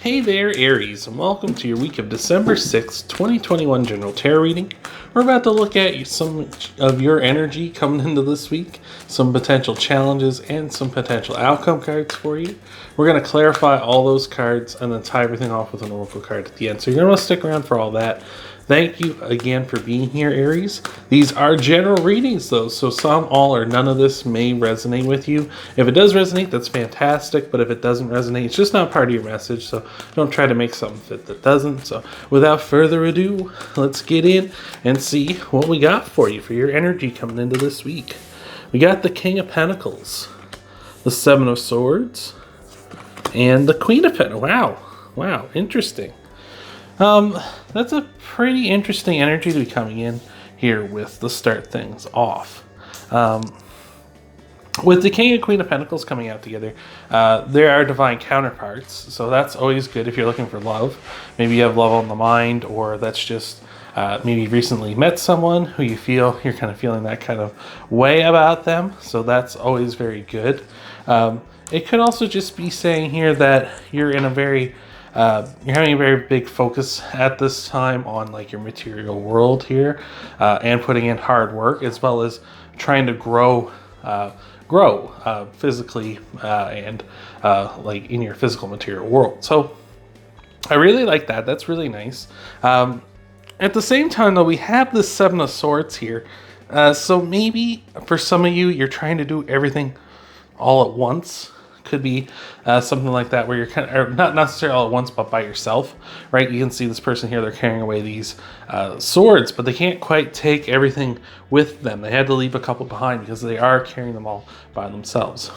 Hey there, Aries, and welcome to your week of December 6th, 2021 General Tarot Reading. We're about to look at some of your energy coming into this week, some potential challenges, and some potential outcome cards for you. We're going to clarify all those cards and then tie everything off with an oracle card at the end. So you're going to want to stick around for all that. Thank you again for being here, Aries. These are general readings, though, so some, all, or none of this may resonate with you. If it does resonate, that's fantastic, but if it doesn't resonate, it's just not part of your message, so don't try to make something fit that doesn't. So without further ado, let's get in and see what we got for you for your energy coming into this week. We got the King of Pentacles, the Seven of Swords, and the Queen of Pentacles. Wow, interesting. That's a pretty interesting energy to be coming in here with to start things off. With the King and Queen of Pentacles coming out together, there are divine counterparts, so that's always good if you're looking for love. Maybe you have love on the mind, or that's just maybe you've recently met someone who you feel you're kind of feeling that kind of way about them, so that's always very good. It could also just be saying here that you're in a very you're having a very big focus at this time on like your material world here, and putting in hard work as well as trying to grow physically and like in your physical material world. So I really like that. That's really nice. At the same time, though, we have the Seven of Swords here. So maybe for some of you, you're trying to do everything all at once. Could be something like that where you're kind of, or not necessarily all at once, but by yourself, right? You can see this person here, they're carrying away these swords, but they can't quite take everything with them. They had to leave a couple behind because they are carrying them all by themselves.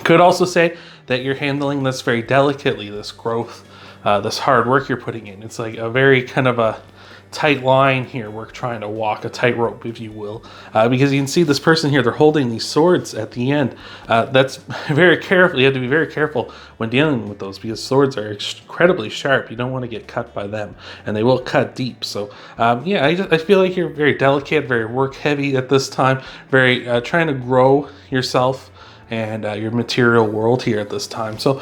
Could also say that you're handling this very delicately, this growth, this hard work you're putting in. It's like a very kind of a tight line here. We're trying to walk a tightrope, if you will, because you can see this person here, they're holding these swords at the end. That's very careful. You have to be very careful when dealing with those because swords are incredibly sharp. You don't want to get cut by them, and they will cut deep. So yeah, I feel like you're very delicate, very work heavy at this time, very trying to grow yourself and your material world here at this time. So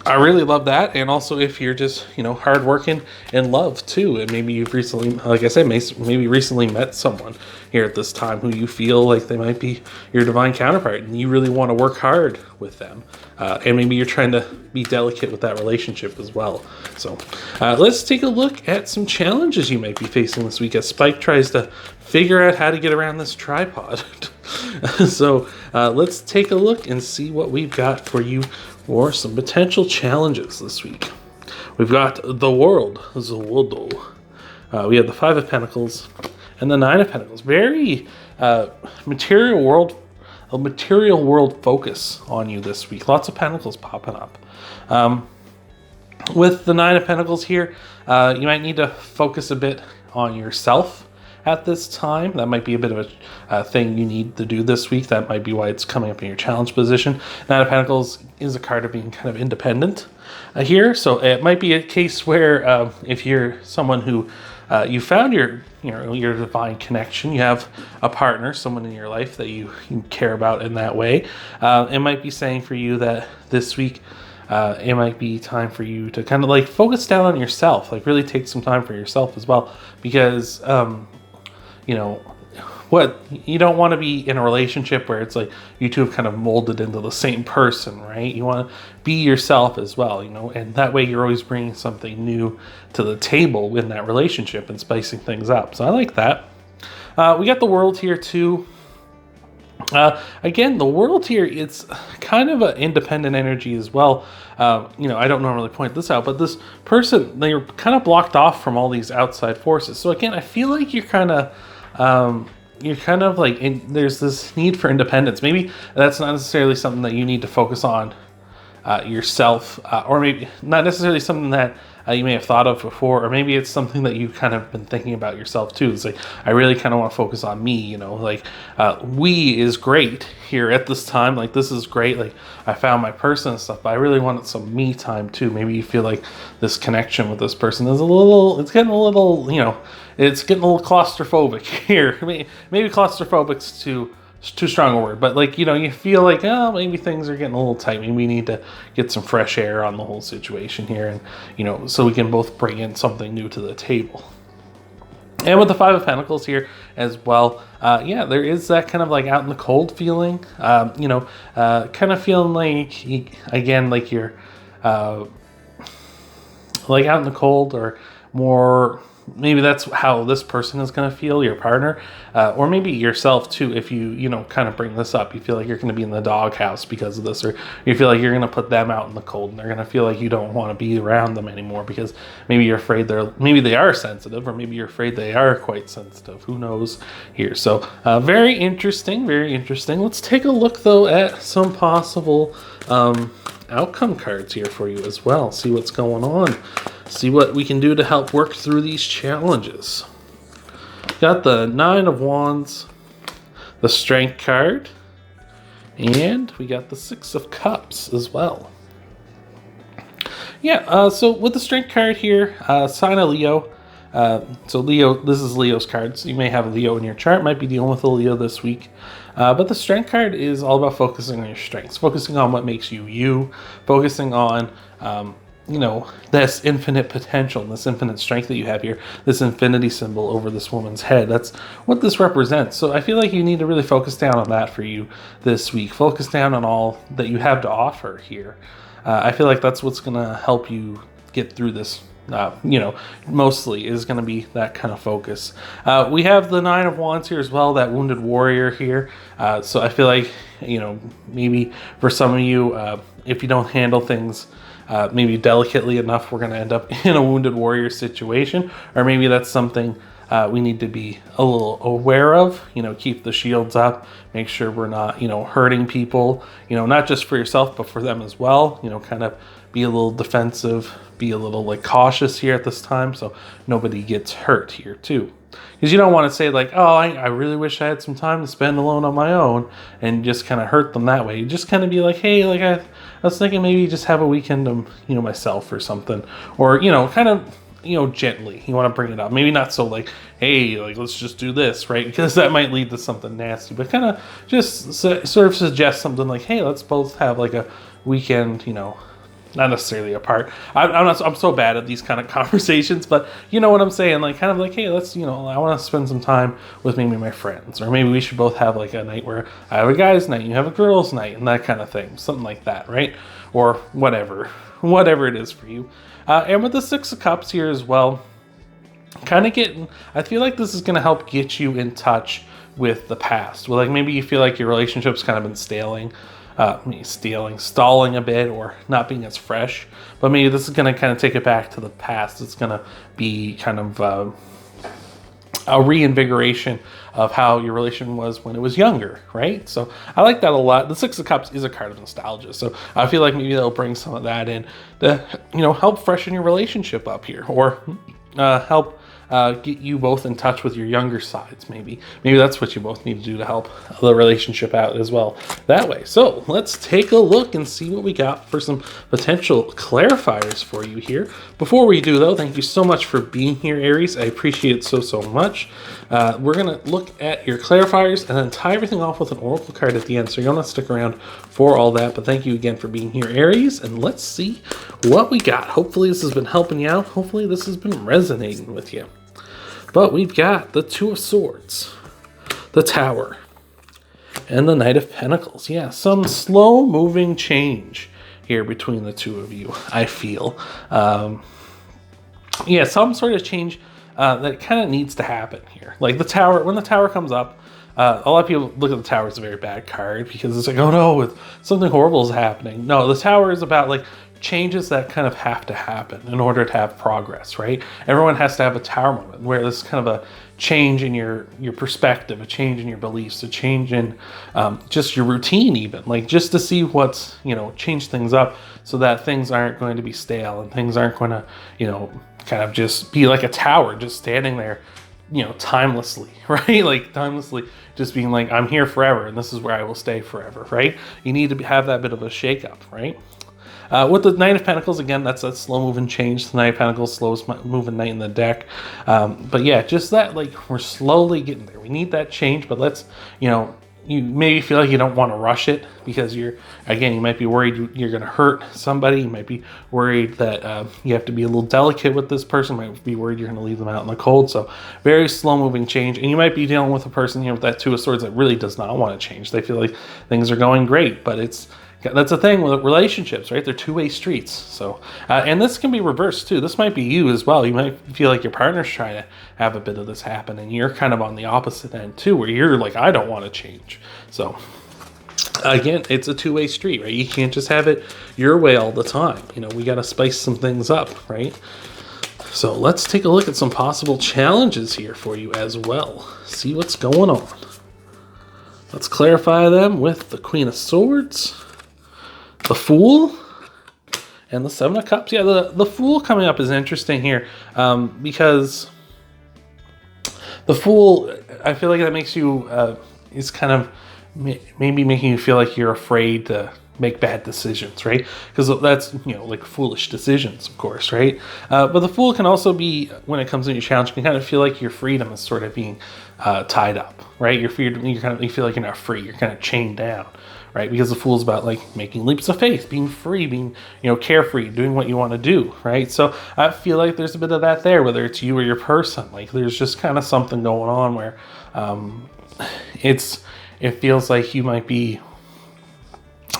I really love that. And also if you're just, hardworking in love too, and maybe you've recently, like I said, maybe recently met someone here at this time who you feel like they might be your divine counterpart and you really want to work hard with them. And maybe you're trying to be delicate with that relationship as well. So let's take a look at some challenges you might be facing this week as Spike tries to figure out how to get around this tripod. So let's take a look and see what we've got for you for some potential challenges this week. We've got the World, we have the Five of Pentacles and the Nine of Pentacles. Very material world focus on you this week. Lots of pentacles popping up. With the Nine of Pentacles here, you might need to focus a bit on yourself at this time. That might be a bit of a thing you need to do this week. That might be why it's coming up in your challenge position. Nine of Pentacles is a card of being kind of independent here. So it might be a case where if you're someone who you found your divine connection, you have a partner, someone in your life that you care about in that way, it might be saying for you that this week it might be time for you to kind of like focus down on yourself, like really take some time for yourself as well, because you don't want to be in a relationship where it's like you two have kind of molded into the same person, right? You want to be yourself as well, and that way you're always bringing something new to the table in that relationship and spicing things up. So I like that. We got the World here too. Again, the World here, it's kind of an independent energy as well. I don't normally point this out, but this person, they're kind of blocked off from all these outside forces. So again, I feel like you're kind of like there's this need for independence. Maybe that's not necessarily something that you need to focus on yourself, or maybe not necessarily something that you may have thought of before, or maybe it's something that you've kind of been thinking about yourself too. It's like, I really kind of want to focus on me, we is great here at this time. Like, this is great. Like, I found my person and stuff, but I really wanted some me time too. Maybe you feel like this connection with this person is it's getting a little claustrophobic here. Maybe claustrophobic too strong a word, but like, you know, you feel like, oh, maybe things are getting a little tight. Maybe we need to get some fresh air on the whole situation here, and, you know, so we can both bring in something new to the table. And with the Five of Pentacles here as well, yeah, there is that kind of like out in the cold feeling, you know, kind of feeling like, again, like you're like out in the cold, or more, maybe that's how this person is going to feel, your partner, or maybe yourself too. If you know, kind of bring this up, you feel like you're going to be in the doghouse because of this, or you feel like you're going to put them out in the cold, and they're going to feel like you don't want to be around them anymore because maybe you're afraid maybe they are sensitive, or maybe you're afraid they are quite sensitive. Who knows here? So very interesting, very interesting. Let's take a look though at some possible outcome cards here for you as well. See what's going on. See what we can do to help work through these challenges. Got the Nine of Wands, the Strength card, and we got the Six of Cups as well. Yeah, so with the Strength card here, sign of Leo. So Leo, this is Leo's card. So you may have a Leo in your chart, might be dealing with a Leo this week. But the Strength card is all about focusing on your strengths, focusing on what makes you you, focusing on, you know, this infinite potential, this infinite strength that you have here, this infinity symbol over this woman's head. That's what this represents. So I feel like you need to really focus down on that for you this week. Focus down on all that you have to offer here. I feel like that's what's going to help you get through this. You know, mostly is going to be that kind of focus. We have the Nine of Wands here as well, that wounded warrior here. So I feel like, you know, maybe for some of you, if you don't handle things maybe delicately enough, we're going to end up in a wounded warrior situation, or maybe that's something we need to be a little aware of. You know, keep the shields up, make sure we're not, you know, hurting people, you know, not just for yourself, but for them as well. You know, kind of be a little defensive, be a little like cautious here at this time, so nobody gets hurt here too. Because you don't want to say like, oh, I really wish I had some time to spend alone on my own, and just kind of hurt them that way. You just kind of be like, hey, like I was thinking maybe just have a weekend, you know, myself or something, or, you know, kind of, you know, gently. You want to bring it up. Maybe not so like, hey, like let's just do this, right? Because that might lead to something nasty. But kind of just sort of suggest something like, hey, let's both have like a weekend, you know. Not necessarily apart. I'm so bad at these kind of conversations, but you know what I'm saying? Like, kind of like, hey, let's, you know, I want to spend some time with maybe my friends, or maybe we should both have like a night where I have a guy's night, you have a girl's night, and that kind of thing, something like that, right? Or whatever it is for you. And with the Six of Cups here as well, kind of getting, I feel like this is going to help get you in touch with the past. Well, like maybe you feel like your relationship's kind of been stalling a bit, or not being as fresh, but maybe this is going to kind of take it back to the past. It's going to be kind of a reinvigoration of how your relation was when it was younger, right? So I like that a lot. The Six of Cups is a card of nostalgia, so I feel like maybe they'll bring some of that in to, you know, help freshen your relationship up here, or help get you both in touch with your younger sides. Maybe that's what you both need to do to help the relationship out as well that way. So let's take a look and see what we got for some potential clarifiers for you here. Before we do though, thank you so much for being here, Aries. I appreciate it so much. We're gonna look at your clarifiers and then tie everything off with an oracle card at the end, so you're gonna stick around for all that. But thank you again for being here, Aries, and let's see what we got. Hopefully this has been helping you out. Hopefully this has been resonating with you. But we've got the Two of Swords, the Tower, and the Knight of Pentacles. Yeah, some slow-moving change here between the two of you, I feel. Yeah, some sort of change that kind of needs to happen here. Like the Tower, when the Tower comes up, a lot of people look at the Tower as a very bad card because it's like, oh no, something horrible is happening. No, the Tower is about like changes that kind of have to happen in order to have progress, right? Everyone has to have a Tower moment where there's kind of a change in your perspective, a change in your beliefs, a change in just your routine even, like just to see what's, you know, change things up so that things aren't going to be stale and things aren't going to, you know, kind of just be like a tower just standing there, you know, timelessly, right? Like timelessly just being like, I'm here forever and this is where I will stay forever, right? You need to have that bit of a shakeup, right? With the Knight of Pentacles, again, that's a slow-moving change. The Knight of Pentacles, slowest-moving knight in the deck. But yeah, just that, like, we're slowly getting there. We need that change, but let's, you know, you maybe feel like you don't want to rush it because you might be worried you're going to hurt somebody. You might be worried that you have to be a little delicate with this person. You might be worried you're going to leave them out in the cold. So very slow moving change. And you might be dealing with a person, with that Two of Swords that really does not want to change. They feel like things are going great, but that's the thing with relationships, right? They're two-way streets. So, and this can be reversed too. This might be you as well. You might feel like your partner's trying to have a bit of this happen, and you're kind of on the opposite end too, where you're like, I don't want to change. So, again, it's a two-way street, right? You can't just have it your way all the time. We got to spice some things up, right? So let's take a look at some possible challenges here for you as well. See what's going on. Let's clarify them with the Queen of Swords, the Fool, and the Seven of Cups. Yeah, the Fool coming up is interesting here because the Fool, I feel like that makes you, is kind of maybe making you feel like you're afraid to make bad decisions, right? Because that's, like foolish decisions, of course, right? But the Fool can also be, when it comes to your challenge, you can kind of feel like your freedom is sort of being tied up, right? You feel like you're not free. You're kind of chained down, right? Because the Fool's about like making leaps of faith, being free, being, carefree, doing what you want to do, right? So I feel like there's a bit of that there, whether it's you or your person. Like there's just kind of something going on where it feels like you might be,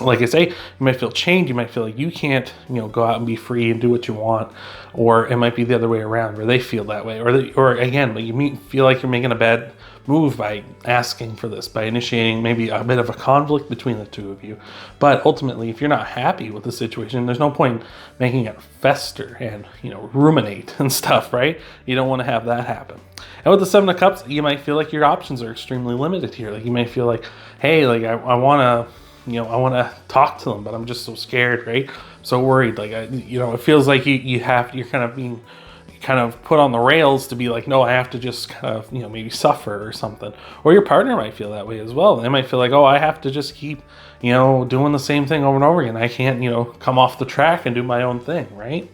like I say, you might feel chained. You might feel like you can't, go out and be free and do what you want, or it might be the other way around, where they feel that way, or again, like you feel like you're making a bad move by asking for this, by initiating maybe a bit of a conflict between the two of you. But ultimately, if you're not happy with the situation, there's no point making it fester and ruminate and stuff, right? You don't want to have that happen. And with the Seven of Cups, you might feel like your options are extremely limited here. Like you may feel like, hey, like I want to. I want to talk to them, but I'm just so scared, right? So worried. Like, it feels like you're kind of being kind of put on the rails to be like, no, I have to just kind of, maybe suffer or something. Or your partner might feel that way as well. They might feel like, oh, I have to just keep, doing the same thing over and over again. I can't, come off the track and do my own thing, right?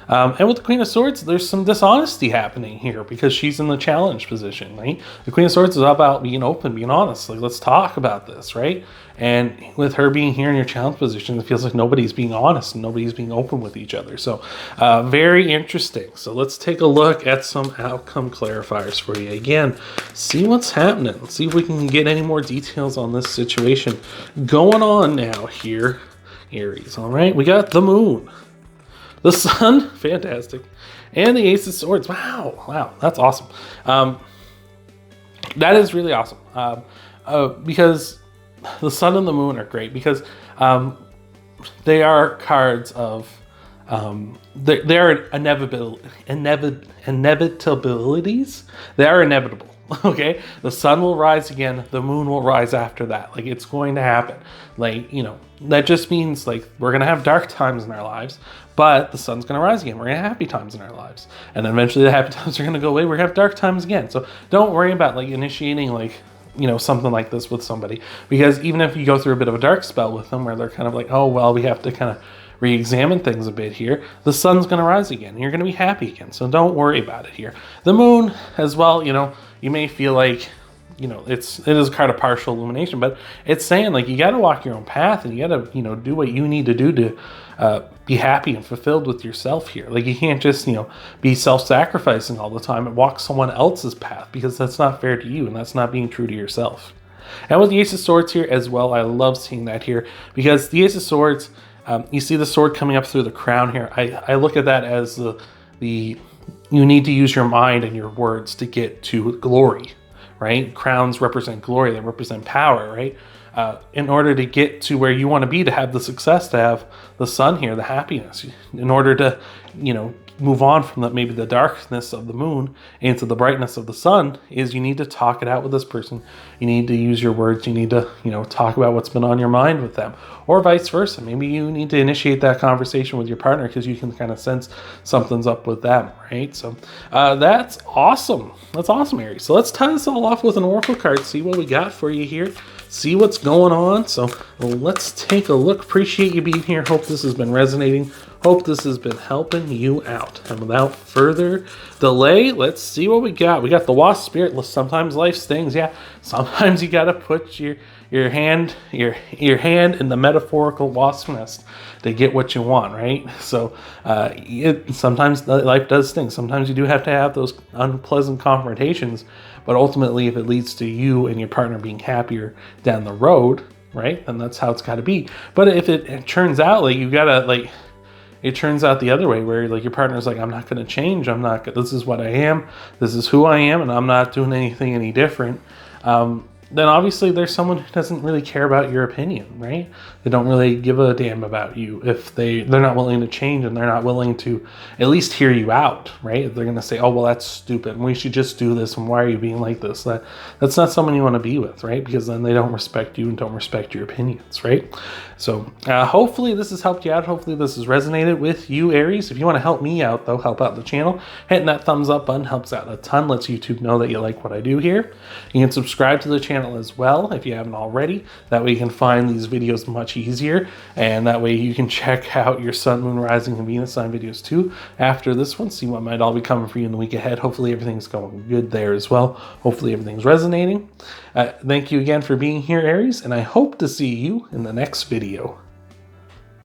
And with the Queen of Swords, there's some dishonesty happening here because she's in the challenge position, right? The Queen of Swords is all about being open, being honest. Like, let's talk about this, right? And with her being here in your challenge position, it feels like nobody's being honest and nobody's being open with each other. So very interesting. So let's take a look at some outcome clarifiers for you. Again, see what's happening. Let's see if we can get any more details on this situation going on now here, Aries. All right, we got the Moon, the Sun, fantastic, and the Ace of Swords. Wow, that's awesome. That is really awesome because the Sun and the Moon are great because they are cards of they are inevitabilities. They are inevitable. Okay, the sun will rise again, the moon will rise after that. Like, it's going to happen. Like, that just means like we're gonna have dark times in our lives, but the sun's gonna rise again. We're gonna have happy times in our lives, and then eventually the happy times are gonna go away. We're gonna have dark times again. So don't worry about like initiating like something like this with somebody, because even if you go through a bit of a dark spell with them where they're kind of like, oh well, we have to kind of re-examine things a bit here, the sun's going to rise again and you're going to be happy again. So don't worry about it here. The moon as well, you may feel like it is a card of partial illumination, but it's saying like you got to walk your own path and you got to do what you need to do to be happy and fulfilled with yourself here. Like, you can't just be self-sacrificing all the time and walk someone else's path, because that's not fair to you and that's not being true to yourself. And with the Ace of Swords here as well, I love seeing that here, because the Ace of Swords, you see the sword coming up through the crown here. I look at that as the you need to use your mind and your words to get to glory, right? Crowns represent glory, they represent power, right? In order to get to where you want to be, to have the success, to have the sun here, the happiness, in order to, move on from maybe the darkness of the moon into the brightness of the sun, is you need to talk it out with this person. You need to use your words. You need to, talk about what's been on your mind with them, or vice versa. Maybe you need to initiate that conversation with your partner because you can kind of sense something's up with them, right? So that's awesome. That's awesome, Aries. So let's tie this all off with an oracle card, see what we got for you here, see what's going on. So let's take a look. Appreciate you being here. Hope this has been resonating. Hope this has been helping you out. And without further delay, let's see what we got. We got the Wasp Spirit. Sometimes life stings. Yeah, sometimes you got to put hand in the metaphorical wasp nest to get what you want, right? So sometimes life does stink. Sometimes you do have to have those unpleasant confrontations, but ultimately if it leads to you and your partner being happier down the road, right, then that's how it's got to be. But if it turns out like you gotta like, it turns out the other way where like your partner's like, I'm not going to change, this is what I am, this is who I am, and I'm not doing anything any different, then obviously there's someone who doesn't really care about your opinion, right? They don't really give a damn about you if they're not willing to change, and they're not willing to at least hear you out, right? They're going to say, oh, well, that's stupid, and we should just do this, and why are you being like this? That's not someone you want to be with, right? Because then they don't respect you and don't respect your opinions, right? So hopefully this has helped you out. Hopefully this has resonated with you, Aries. If you want to help me out, though, help out the channel, hitting that thumbs up button helps out a ton, lets YouTube know that you like what I do here. You can subscribe to the channel as well if you haven't already. That way you can find these videos much easier, and that way you can check out your Sun, Moon, Rising, and Venus sign videos too after this one, see what might all be coming for you in the week ahead. Hopefully everything's going good there as well. Hopefully everything's resonating. Thank you again for being here, Aries, and I hope to see you in the next video.